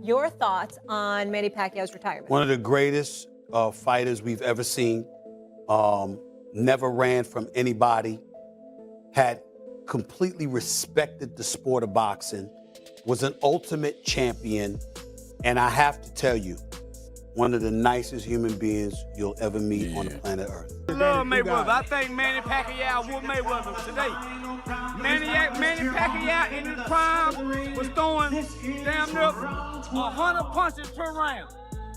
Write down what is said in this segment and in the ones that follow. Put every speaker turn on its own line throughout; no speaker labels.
Your thoughts on Manny Pacquiao's retirement?
One of the greatest fighters we've ever seen. Never ran from anybody. Had completely respected the sport of boxing. Was an ultimate champion. And I have to tell you, one of the nicest human beings you'll ever meet on the planet Earth.
I love Mayweather. I think Manny Pacquiao whooped Mayweather today. Manny Pacquiao in his prime was throwing damn near 100 punches per round.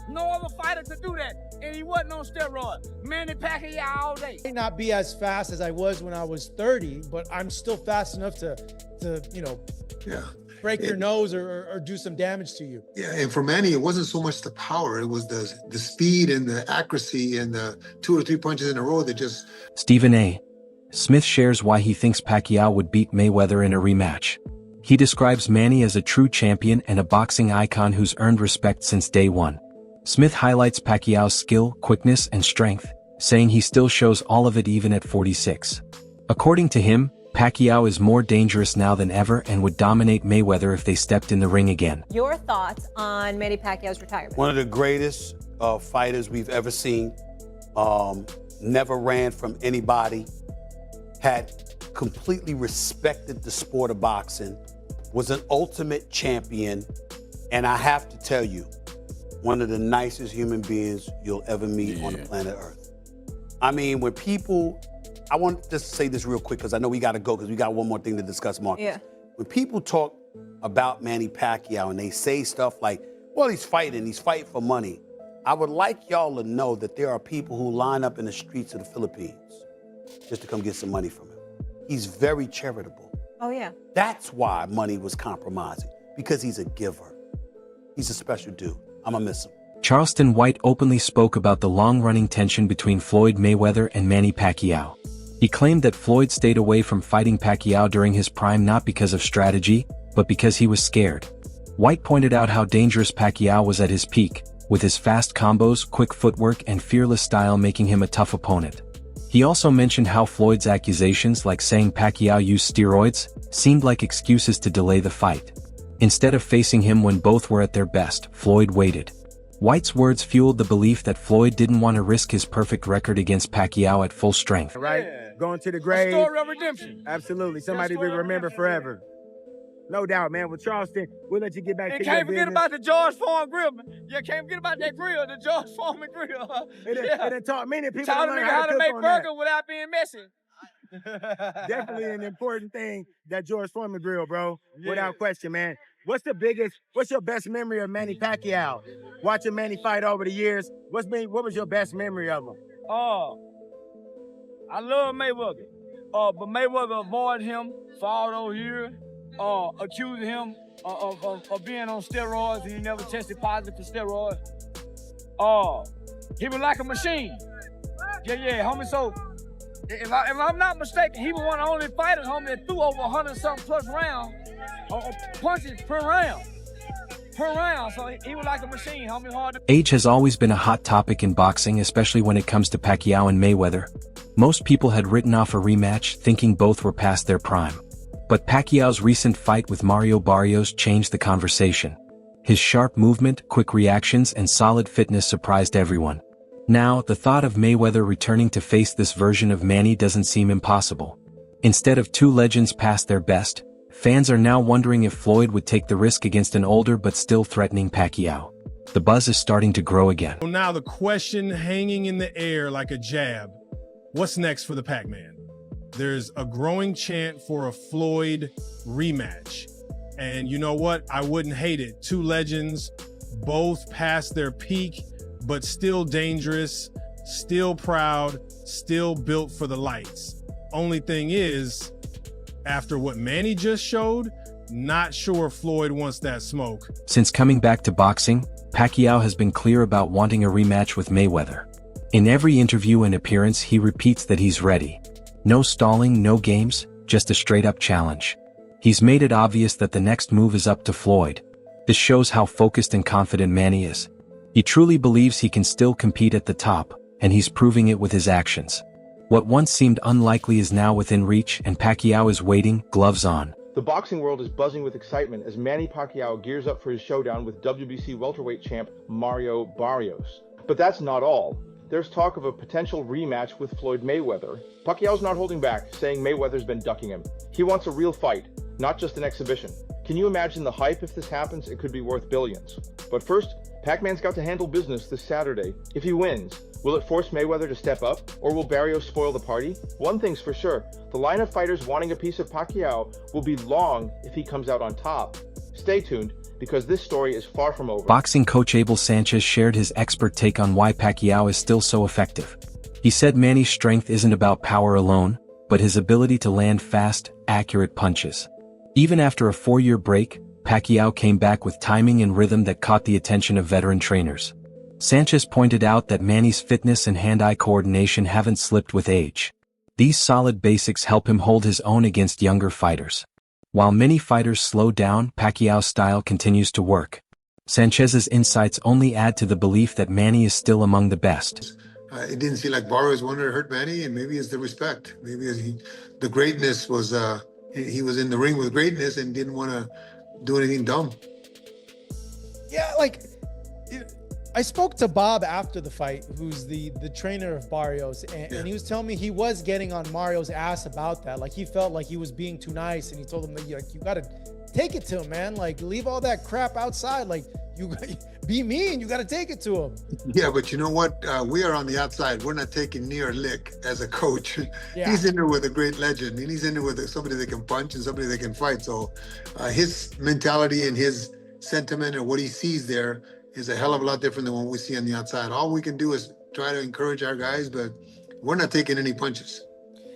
No other fighter could do that, and he wasn't on steroids. Manny Pacquiao all day.
I may not be as fast as I was when I was 30, but I'm still fast enough to break your nose or do some damage to you.
Yeah, and for Manny, it wasn't so much the power, it was the speed and the accuracy and the 2 or 3 punches in a row that just...
Stephen A. Smith shares why he thinks Pacquiao would beat Mayweather in a rematch. He describes Manny as a true champion and a boxing icon who's earned respect since day one. Smith highlights Pacquiao's skill, quickness, and strength, saying he still shows all of it even at 46. According to him, Pacquiao is more dangerous now than ever and would dominate Mayweather if they stepped in the ring again.
Your thoughts on Manny Pacquiao's retirement?
One of the greatest fighters we've ever seen. Never ran from anybody. Had completely respected the sport of boxing. Was an ultimate champion. And I have to tell you, one of the nicest human beings you'll ever meet on the planet Earth. I mean, when people... I want to just say this real quick because I know we got to go because we got one more thing to discuss, Marcus.
Yeah.
When people talk about Manny Pacquiao and they say stuff like, well, he's fighting for money. I would like y'all to know that there are people who line up in the streets of the Philippines just to come get some money from him. He's very charitable.
Oh, yeah.
That's why money was compromising, because he's a giver. He's a special dude. I'm going to miss him.
Charleston White openly spoke about the long-running tension between Floyd Mayweather and Manny Pacquiao. He claimed that Floyd stayed away from fighting Pacquiao during his prime not because of strategy, but because he was scared. White pointed out how dangerous Pacquiao was at his peak, with his fast combos, quick footwork, and fearless style making him a tough opponent. He also mentioned how Floyd's accusations, like saying Pacquiao used steroids, seemed like excuses to delay the fight. Instead of facing him when both were at their best, Floyd waited. White's words fueled the belief that Floyd didn't want to risk his perfect record against Pacquiao at full strength.
Right? Yeah. Going to the grave.
A story of redemption.
Absolutely. Somebody we remember forever. No doubt, man. With Charleston, we'll let you get back to your business.
And can't forget about the George Foreman grill. You can't forget about that grill, the George Foreman grill.
It taught many people
how to make burger without being messy.
Definitely an important thing, that George Foreman grill, bro. Yeah. Without question, man. What's your best memory of Manny Pacquiao? Watching Manny fight over the years, what was your best memory of him?
I love Mayweather, but Mayweather avoided him for all those years, accusing him of being on steroids. He never tested positive for steroids. He was like a machine. Yeah, homie. So if I'm not mistaken, he was one of the only fighters, homie, that threw over 100-something plus rounds, punches per round. So he was like a machine, homie.
Age has always been a hot topic in boxing, especially when it comes to Pacquiao and Mayweather. Most people had written off a rematch, thinking both were past their prime. But Pacquiao's recent fight with Mario Barios changed the conversation. His sharp movement, quick reactions, and solid fitness surprised everyone. Now, the thought of Mayweather returning to face this version of Manny doesn't seem impossible. Instead of two legends past their best, fans are now wondering if Floyd would take the risk against an older but still threatening Pacquiao. The buzz is starting to grow again.
Now the question hanging in the air like a jab, what's next for the Pac-Man? There's a growing chant for a Floyd rematch. And you know what? I wouldn't hate it. Two legends, both past their peak, but still dangerous, still proud, still built for the lights. Only thing is, after what Manny just showed, not sure Floyd wants that smoke.
Since coming back to boxing, Pacquiao has been clear about wanting a rematch with Mayweather. In every interview and appearance, he repeats that he's ready. No stalling, no games, just a straight-up challenge. He's made it obvious that the next move is up to Floyd. This shows how focused and confident Manny is. He truly believes he can still compete at the top, and he's proving it with his actions. What once seemed unlikely is now within reach, and Pacquiao is waiting, gloves on,
The boxing world is buzzing with excitement as Manny Pacquiao gears up for his showdown with WBC welterweight champ Mario Barrios. But that's not all. There's talk of a potential rematch with Floyd Mayweather. Pacquiao's not holding back, saying Mayweather's been ducking him. He wants a real fight, not just an exhibition. Can you imagine the hype if this happens? It could be worth billions. But first, Pac-Man's got to handle business this Saturday. If he wins, will it force Mayweather to step up, or will Barios spoil the party? One thing's for sure, the line of fighters wanting a piece of Pacquiao will be long if he comes out on top. Stay tuned, because this story is far from over.
Boxing coach Abel Sanchez shared his expert take on why Pacquiao is still so effective. He said Manny's strength isn't about power alone, but his ability to land fast, accurate punches. Even after a 4-year break, Pacquiao came back with timing and rhythm that caught the attention of veteran trainers. Sanchez pointed out that Manny's fitness and hand-eye coordination haven't slipped with age. These solid basics help him hold his own against younger fighters. While many fighters slow down, Pacquiao's style continues to work. Sanchez's insights only add to the belief that Manny is still among the best.
It didn't seem like Barios wanted to hurt Manny, and maybe it's the respect. Maybe the greatness was, he was in the ring with greatness and didn't want to do anything dumb.
Yeah, like, I spoke to Bob after the fight, who's the trainer of Barrios, and he was telling me he was getting on Mario's ass about that. Like, he felt like he was being too nice, and he told him that, like, you got to take it to him, man. Like, leave all that crap outside. Like, you be mean, you got to take it to him.
Yeah, but you know what? We are on the outside. We're not taking near a lick as a coach.
Yeah.
He's in there with a great legend, and he's in there with somebody that can punch and somebody that can fight. So his mentality and his sentiment and what he sees there is a hell of a lot different than what we see on the outside. All we can do is try to encourage our guys, but we're not taking any punches.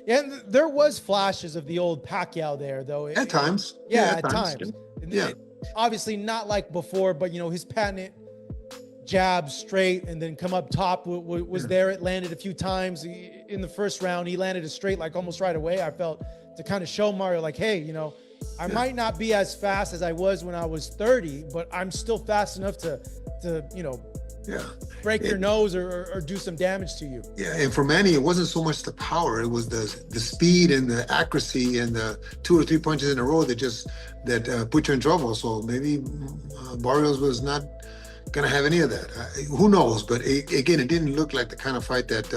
Yeah, and there was flashes of the old Pacquiao there, though.
At times.
Yeah, at times.
Yeah.
Obviously not like before, but, you know, his patent jab straight and then come up top was there. It landed a few times. In the first round, he landed it straight, like almost right away, I felt, to kind of show Mario, like, hey, you know, I might not be as fast as I was when I was 30, but I'm still fast enough to you know, break your nose or do some damage to you.
Yeah, and for Manny, it wasn't so much the power; it was the speed and the accuracy and the 2 or 3 punches in a row that put you in trouble. So maybe Barrios was not gonna have any of that. Who knows? But again, it didn't look like the kind of fight that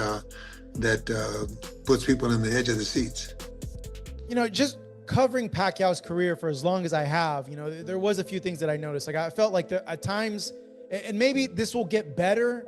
puts people on the edge of the seats.
You know, just covering Pacquiao's career for as long as I have, you know, there was a few things that I noticed. Like, I felt like at times, and maybe this will get better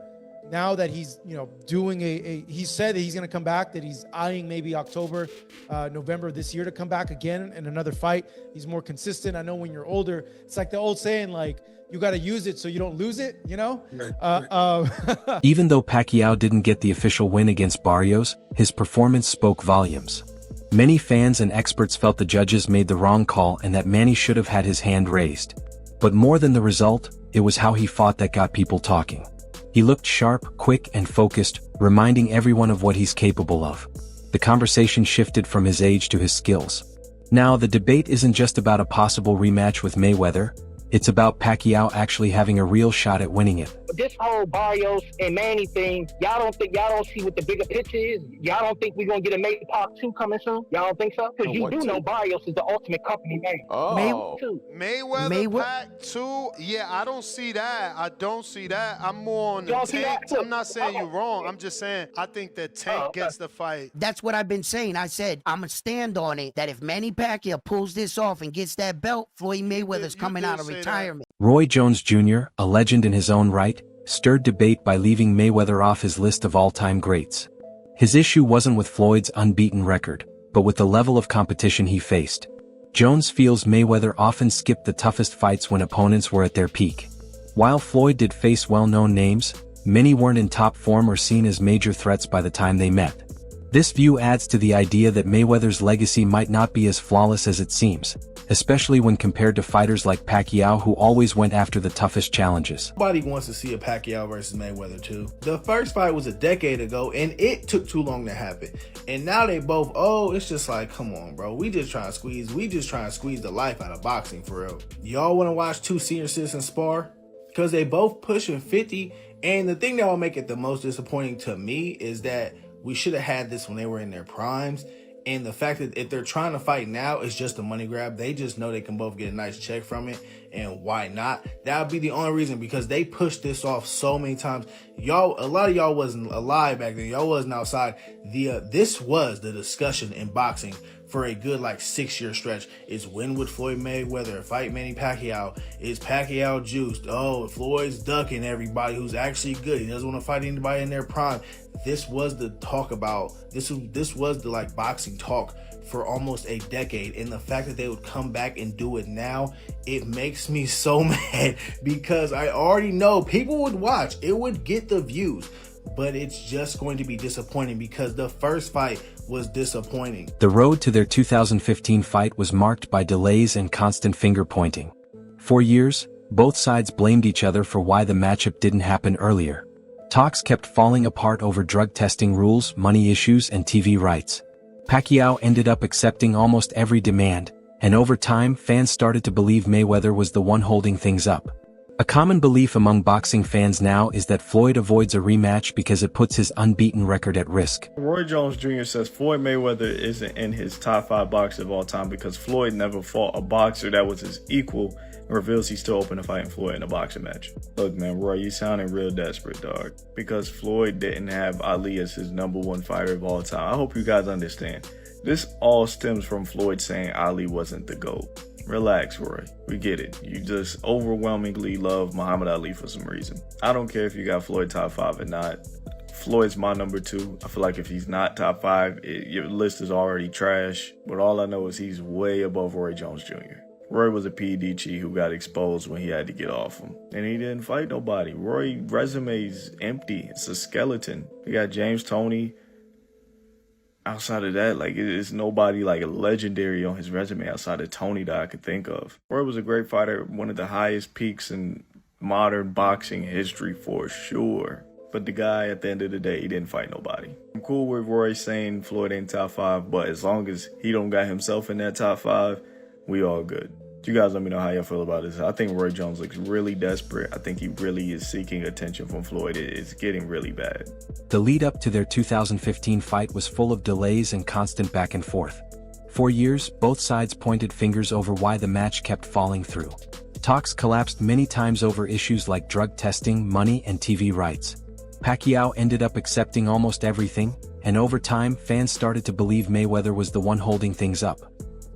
now that he's, you know, doing he said that he's going to come back, that he's eyeing maybe October, November this year to come back again in another fight. He's more consistent. I know when you're older, it's like the old saying, like, you got to use it so you don't lose it, you know? Right.
Even though Pacquiao didn't get the official win against Barrios, his performance spoke volumes. Many fans and experts felt the judges made the wrong call and that Manny should have had his hand raised. But more than the result, it was how he fought that got people talking. He looked sharp, quick, and focused, reminding everyone of what he's capable of. The conversation shifted from his age to his skills. Now, the debate isn't just about a possible rematch with Mayweather. It's about Pacquiao actually having a real shot at winning it.
This whole Barrios and Manny thing, y'all don't see what the bigger picture is? Y'all don't think we're going to get a Mayweather Part 2 coming soon? Y'all don't think so? Because you do know Barrios is the ultimate company name.
Oh.
Mayweather
Pac 2? Yeah, I don't see that. I'm more on the Tank. I'm not saying you're wrong. I'm just saying I think that Tank gets the fight.
That's what I've been saying. I said I'm going to stand on it that if Manny Pacquiao pulls this off and gets that belt, Floyd Mayweather's coming out of retirement.
Roy Jones Jr., a legend in his own right, stirred debate by leaving Mayweather off his list of all-time greats. His issue wasn't with Floyd's unbeaten record, but with the level of competition he faced. Jones feels Mayweather often skipped the toughest fights when opponents were at their peak. While Floyd did face well-known names, many weren't in top form or seen as major threats by the time they met. This view adds to the idea that Mayweather's legacy might not be as flawless as it seems, especially when compared to fighters like Pacquiao who always went after the toughest challenges.
Nobody wants to see a Pacquiao versus Mayweather 2. The first fight was a decade ago and it took too long to happen. And now they both, it's just like, come on, bro. We just trying to squeeze the life out of boxing for real. Y'all want to watch two senior citizens spar? Because they both pushing 50. And the thing that will make it the most disappointing to me is that we should have had this when they were in their primes. And the fact that if they're trying to fight now, it's just a money grab. They just know they can both get a nice check from it. And why not? That would be the only reason, because they pushed this off so many times. Y'all, a lot of y'all wasn't alive back then. Y'all wasn't outside. This was the discussion in boxing for a good 6-year stretch. Is when would Floyd Mayweather fight Manny Pacquiao? Is Pacquiao juiced? Oh, Floyd's ducking everybody who's actually good. He doesn't want to fight anybody in their prime. This was the talk about, this was the boxing talk for almost a decade. And the fact that they would come back and do it now, it makes me so mad, because I already know people would watch. It would get the views, but it's just going to be disappointing because the first fight was disappointing.
The road to their 2015 fight was marked by delays and constant finger-pointing. For years, both sides blamed each other for why the matchup didn't happen earlier. Talks kept falling apart over drug testing rules, money issues, and TV rights. Pacquiao ended up accepting almost every demand, and over time fans started to believe Mayweather was the one holding things up. A common belief among boxing fans now is that Floyd avoids a rematch because it puts his unbeaten record at risk.
Roy Jones Jr. says Floyd Mayweather isn't in his top 5 boxers of all time because Floyd never fought a boxer that was his equal, and reveals he's still open to fighting Floyd in a boxing match. Look, man, Roy, you sounding real desperate, dog, because Floyd didn't have Ali as his #1 fighter of all time. I hope you guys understand. This all stems from Floyd saying Ali wasn't the GOAT. Relax, Roy. We get it. You just overwhelmingly love Muhammad Ali for some reason. I don't care if you got Floyd top 5 or not. Floyd's my #2. I feel like if he's not top 5, your list is already trash. But all I know is he's way above Roy Jones Jr. Roy was a PDG who got exposed when he had to get off him. And he didn't fight nobody. Roy's resume's empty. It's a skeleton. We got James Toney. Outside of that, it's nobody legendary on his resume outside of Tony that I could think of. Roy was a great fighter, one of the highest peaks in modern boxing history for sure. But the guy, at the end of the day, he didn't fight nobody. I'm cool with Roy saying Floyd ain't top 5, but as long as he don't got himself in that top 5, we all good. You guys let me know how y'all feel about this. I think Roy Jones looks really desperate. I think he really is seeking attention from Floyd. It's getting really bad.
The lead up to their 2015 fight was full of delays and constant back and forth. For years, both sides pointed fingers over why the match kept falling through. Talks collapsed many times over issues like drug testing, money, and TV rights. Pacquiao ended up accepting almost everything, and over time, fans started to believe Mayweather was the one holding things up.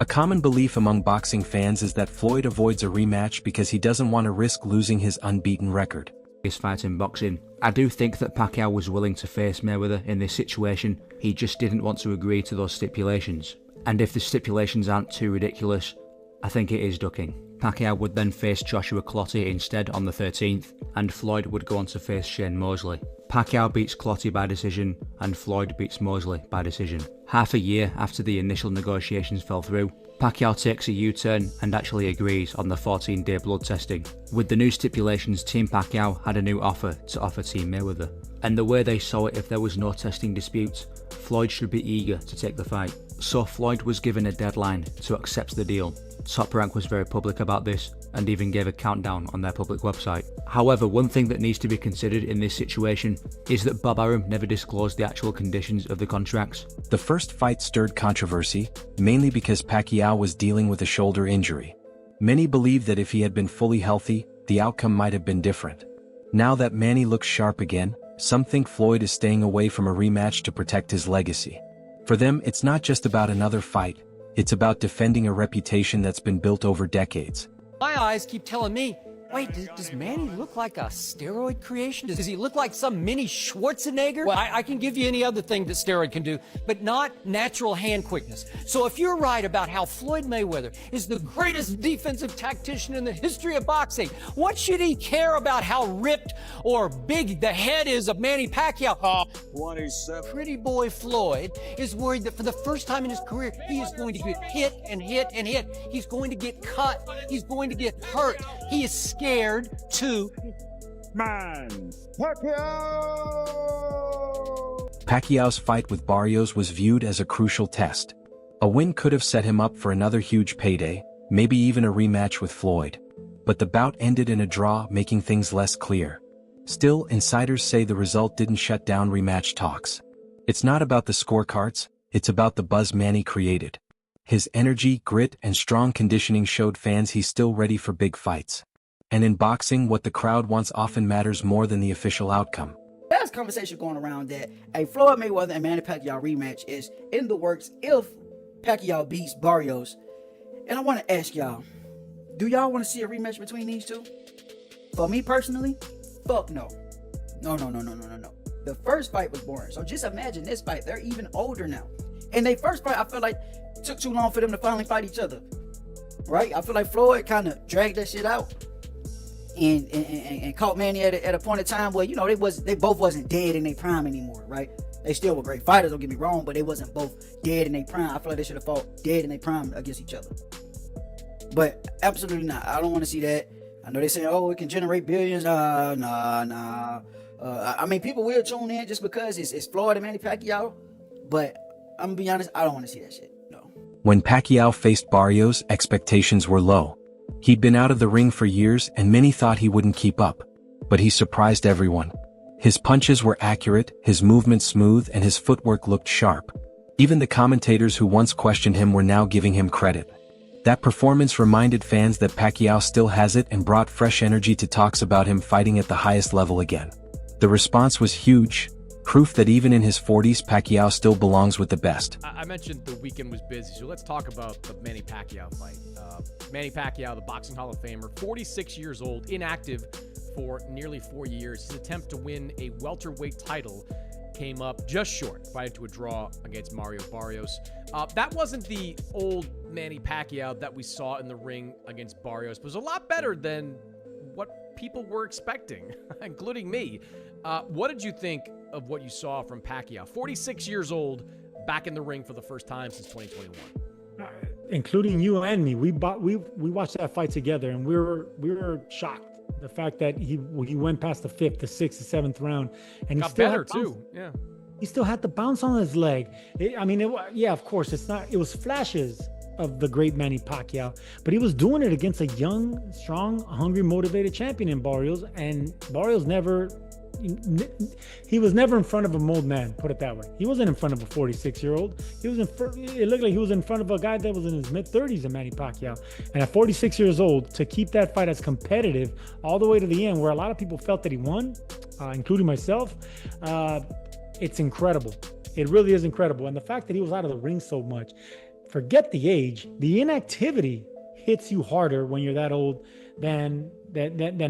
A common belief among boxing fans is that Floyd avoids a rematch because he doesn't want to risk losing his unbeaten record.
His fight in boxing. I do think that Pacquiao was willing to face Mayweather in this situation. He just didn't want to agree to those stipulations. And if the stipulations aren't too ridiculous, I think it is ducking. Pacquiao would then face Joshua Clottey instead on the 13th, and Floyd would go on to face Shane Mosley. Pacquiao beats Clottey by decision, and Floyd beats Mosley by decision. Half a year after the initial negotiations fell through, Pacquiao takes a U-turn and actually agrees on the 14-day blood testing. With the new stipulations, Team Pacquiao had a new offer to offer Team Mayweather. And the way they saw it, if there was no testing disputes, Floyd should be eager to take the fight. So Floyd was given a deadline to accept the deal. Top Rank was very public about this and even gave a countdown on their public website. However, one thing that needs to be considered in this situation is that Bob Arum never disclosed the actual conditions of the contracts.
The first fight stirred controversy, mainly because Pacquiao was dealing with a shoulder injury. Many believe that if he had been fully healthy, the outcome might have been different. Now that Manny looks sharp again, some think Floyd is staying away from a rematch to protect his legacy. For them, it's not just about another fight, it's about defending a reputation that's been built over decades.
My eyes keep telling me, wait, does Manny look like a steroid creation? Does he look like some mini Schwarzenegger? Well, I can give you any other thing that steroid can do, but not natural hand quickness. So if you're right about how Floyd Mayweather is the greatest defensive tactician in the history of boxing, what should he care about how ripped or big the head is of Manny Pacquiao? 27. Pretty boy Floyd is worried that for the first time in his career, he is going to get hit and hit and hit. He's going to get cut. He's going to get hurt. He is scared to
Man, Pacquiao!
Pacquiao's fight with Barios was viewed as a crucial test. A win could have set him up for another huge payday, maybe even a rematch with Floyd. But the bout ended in a draw, making things less clear. Still, insiders say the result didn't shut down rematch talks. It's not about the scorecards, it's about the buzz Manny created. His energy, grit, and strong conditioning showed fans he's still ready for big fights. And in boxing, what the crowd wants often matters more than the official outcome.
There's conversation going around that a Floyd Mayweather and Manny Pacquiao rematch is in the works if Pacquiao beats Barrios. And I want to ask y'all, do y'all want to see a rematch between these two? For me personally, fuck no. No. The first fight was boring. So just imagine this fight. They're even older now. And their first fight, I feel like took too long for them to finally fight each other. Right? I feel like Floyd kind of dragged that shit out. And caught Manny at a point in time where, you know, they both wasn't dead in their prime anymore, right? They still were great fighters, don't get me wrong, but they wasn't both dead in their prime. I feel like they should have fought dead in their prime against each other. But absolutely not. I don't want to see that. I know they say, oh, it can generate billions. Nah. I mean, people will tune in just because it's Floyd and Manny Pacquiao, but I'm gonna be honest, I don't want to see that shit. No.
When Pacquiao faced Barrios, expectations were low. He'd been out of the ring for years and many thought he wouldn't keep up. But he surprised everyone. His punches were accurate, his movements smooth, and his footwork looked sharp. Even the commentators who once questioned him were now giving him credit. That performance reminded fans that Pacquiao still has it and brought fresh energy to talks about him fighting at the highest level again. The response was huge. Proof that even in his 40s, Pacquiao still belongs with the best.
I mentioned the weekend was busy, so let's talk about the Manny Pacquiao fight. Manny Pacquiao, the Boxing Hall of Famer, 46 years old, inactive for nearly 4 years. His attempt to win a welterweight title came up just short, fighting to a draw against Mario Barrios. That wasn't the old Manny Pacquiao that we saw in the ring against Barrios. It was a lot better than what people were expecting, including me. What did you think of what you saw from Pacquiao? 46 years old, back in the ring for the first time since 2021.
Including you and me, we watched that fight together, and we were shocked. The fact that he went past the 5th, the 6th, the 7th round, and he
got
still
better
had bounce.
too. Yeah,
he still had the bounce on his leg. Yeah, of course, it's not. It was flashes of the great Manny Pacquiao, but he was doing it against a young, strong, hungry, motivated champion in Barrios, and Barrios he was never in front of a old man, put it that way. He wasn't in front of a 46-year-old. It looked like he was in front of a guy that was in his mid-30s in Manny Pacquiao. And at 46 years old, to keep that fight as competitive all the way to the end, where a lot of people felt that he won, including myself, it's incredible. It really is incredible. And the fact that he was out of the ring so much, forget the age, the inactivity hits you harder when you're that old than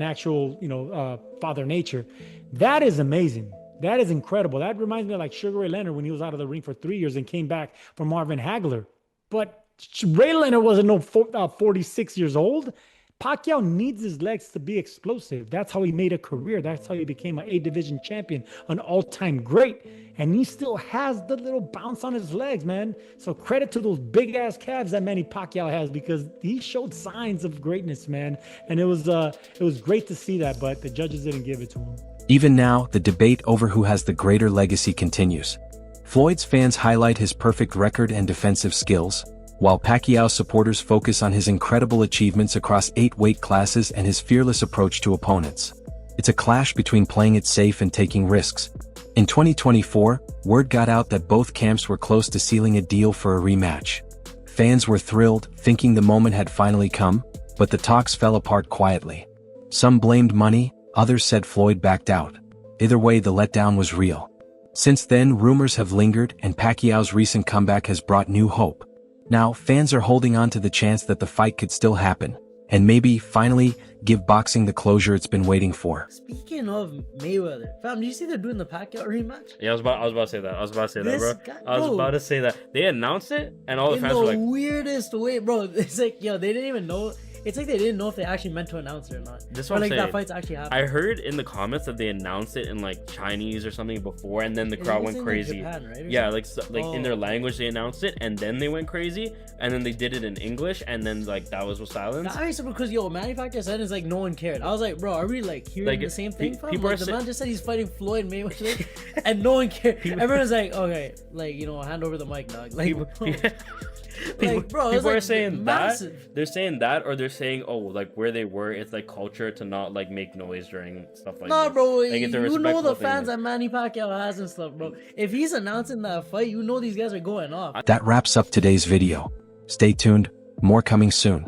actual, Father Nature. That is amazing. That is incredible. That reminds me of like Sugar Ray Leonard when he was out of the ring for 3 years and came back for Marvin Hagler. But Ray Leonard wasn't no 46 years old. Pacquiao needs his legs to be explosive. That's how he made a career. That's how he became an A-division champion, an all-time great. And he still has the little bounce on his legs, man. So credit to those big-ass calves that Manny Pacquiao has, because he showed signs of greatness, man. And it was great to see that, but the judges didn't give it to him.
Even now, the debate over who has the greater legacy continues. Floyd's fans highlight his perfect record and defensive skills, while Pacquiao supporters focus on his incredible achievements across 8 weight classes and his fearless approach to opponents. It's a clash between playing it safe and taking risks. In 2024, word got out that both camps were close to sealing a deal for a rematch. Fans were thrilled, thinking the moment had finally come, but the talks fell apart quietly. Some blamed money, others said Floyd backed out. Either way, the letdown was real. Since then, rumors have lingered, and Pacquiao's recent comeback has brought new hope. Now, fans are holding on to the chance that the fight could still happen, and maybe, finally, give boxing the closure it's been waiting for.
Speaking of Mayweather, fam, do you see they're doing the Pacquiao rematch?
Yeah, I was about to say that. I was about to say
This
that, bro.
guy-
I was
bro.
about to say that. They announced it, and all the
In
fans
the
were like,
weirdest way, bro. It's like, yo, they didn't even know. It's like they didn't know if they actually meant to announce it or not.
this is
or
what I'm
like
saying.
that fight's actually happening.
I heard in the comments that they announced it in like Chinese or something before, and then the
It
crowd
was
went
in, like,
crazy.
Japan, right, or
Yeah,
something?
like in their language they announced it, and then they went crazy, and then they did it in English, and then like that was with silence.
That makes sense because Manny Pacquiao said it's like no one cared. I was like, bro, are we like hearing
Like,
the same thing? Fam?
people
Like,
are
the man just said he's fighting Floyd Mayweather, and no one cared. Everyone's like, okay, like hand over the mic, dog. Like, bro. bro,
people
like
are saying
massive.
that. They're saying that, or they're saying, oh, like where they were, it's like culture to not like make noise during stuff like
Nah,
this.
bro,
Like, it's a
you know the
respectful thing,
fans
like-
that Manny Pacquiao has and stuff, bro. If he's announcing that fight, you know these guys are going off.
That wraps up today's video. Stay tuned, more coming soon.